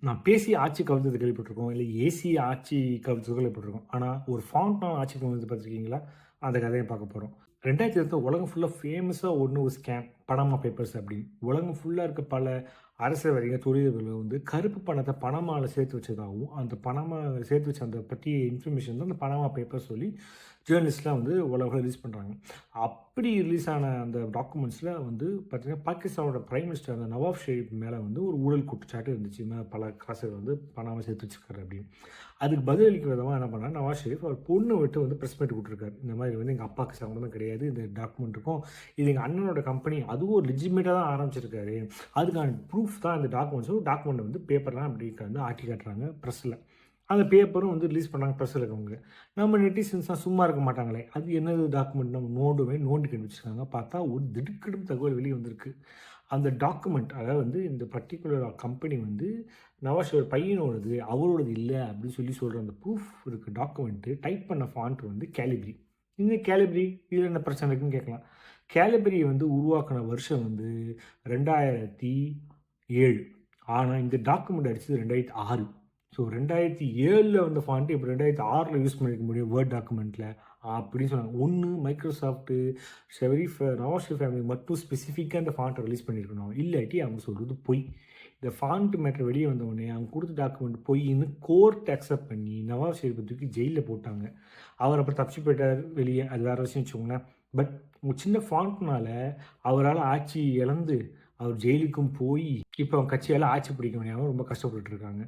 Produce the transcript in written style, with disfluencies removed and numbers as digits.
நான் பேசி ஆட்சி கவிழ்த்தது கேள்விப்பட்டிருக்கோம். இல்ல ஏசி ஆட்சி கவிழ்த்தது கேள்விப்பட்டிருக்கோம். ஆனா, ஒரு ஃபாண்ட்டான ஆட்சி கவிழ்த்தது பார்த்துருக்கீங்களா? அந்த கதைய பார்க்க போறோம். 2008 உலகம் ஃபுல்லா ஃபேமஸா ஓடுன ஒரு ஸ்கேம். பனாமா பேப்பர்ஸ் அப்படின்னு. உலகம் ஃபுல்லா இருக்க பல அரசியல்வாதிகள், தொழிலதிபர்கள் வந்து கருப்பு பணத்த பனாமால சேர்த்து வச்சதாகவும், அந்த பனாமா சேர்த்து வச்ச அந்த பற்றிய இன்ஃபர்மேஷன் தான் அந்த பனாமா பேப்பர்ஸ் சொல்லி ஜேர்னலிஸ்ட்லாம் வந்து உலகம் ரிலீஸ் பண்றாங்க. அப்படி ரிலீஸ் ஆன அந்த டாக்குமெண்ட்ஸ்ல வந்து பார்த்தீங்கன்னா, பாகிஸ்தானோட பிரைம் மினிஸ்டர் அந்த நவாஸ் ஷெரீப் மேல வந்து ஒரு ஊழல் குற்றச்சாட்டு இருந்துச்சு. இந்த மாதிரி பல காசுகள் வந்து பணமா சேர்த்து வச்சிருக்காரு அப்படின்னு. அதுக்கு பதிலளிக்க விதமா என்ன பண்ணாரு, நவாஸ் ஷெரீப் அவர் பொண்ணு விட்டு வந்து பிரஸ் மீட் விட்டுருக்காரு. இந்த மாதிரி வந்து எங்க அப்பாவுக்கு சம்மந்தமே கிடையாது. இந்த டாக்குமெண்ட் இருக்கும். இது எங்க அண்ணனோட கம்பெனி. அதுவும் ஒரு லெஜிட்டிமேட்டா தான் ஆரம்பிச்சிருக்காரு. அதுக்கான ப்ரூஃப் தான் இந்த டாக்குமெண்ட் வந்து பேப்பர்லாம் அப்படி வந்து ஆட்டி காட்டுறாங்க பிரஸ்ல. அந்த பேப்பரும் வந்து ரிலீஸ் பண்ணாங்க பிரஸ்ல இருக்கவங்க. நம்ம நெட்டிசன்ஸ்லாம் சும்மா இருக்க மாட்டாங்களே! அது என்னது டாக்குமெண்ட் நம்ம நோண்டி கண்டுபிடிச்சிருக்காங்க. பார்த்தா ஒரு திடுக்கிடும் தகவல் வெளிய வந்திருக்கு. அந்த டாக்குமெண்ட் அதாவது வந்து இந்த பர்ட்டிகுலர் கம்பெனி வந்து நவாஸ் ஷெரீப் பையனோடது, அவரோடது இல்ல அப்படின்னு சொல்ற அந்த ப்ரூஃப் இருக்க டாக்குமெண்ட் டைப் பண்ண ஃபாண்ட் வந்து கேலிப்ரி. இந்த கேலிப்ரி இதுல என்ன பிரச்சனை இருக்குன்னு கேட்கலாம். கேலிப்ரி வந்து உருவாக்குன வருஷம் வந்து 2007. ஆனா இந்த டாக்குமெண்ட் அடிச்சது 2006. ஸோ 2007ல வந்த ஃபாண்ட் இப்போ 2006ல யூஸ் பண்ணிக்க முடியும் வேர்ட் டாக்குமெண்ட்ல அப்படின்னு சொன்னாங்க. ஒண்ணு மைக்ரோசாஃப்ட் நவாஸ் ஷெரீப் ஃபேமிலி மட்டும் ஸ்பெசிஃபிக்கா அந்த ஃபாண்ட்ட ரிலீஸ் பண்ணியிருக்கணும். இல்லாட்டி அவங்க சொல்றது பொய். இந்த ஃபாண்ட் மேட்டர் வெளிய வந்த உடனே அவங்க குடுத்த டாக்குமெண்ட் பொய்ன்னு கோர்ட் அக்செப்ட் பண்ணி நவாஸ் ஷெரீப்ப தூக்கி ஜெயில்ல போட்டாங்க. அவர் அப்புறம் தப்பிச்சு போயிட்டாரு வெளிய. அது வேற விஷயம் வச்சுக்கோங்களேன். பட் ஒரு சின்ன ஃபாண்ட்னால அவரால ஆட்சி இழந்து அவர் ஜெயிலுக்கும் போய் இப்போ அவங்க கட்சியால ஆட்சி பிடிக்க முடியாம ரொம்ப கஷ்டப்பட்டுட்டு இருக்காங்க.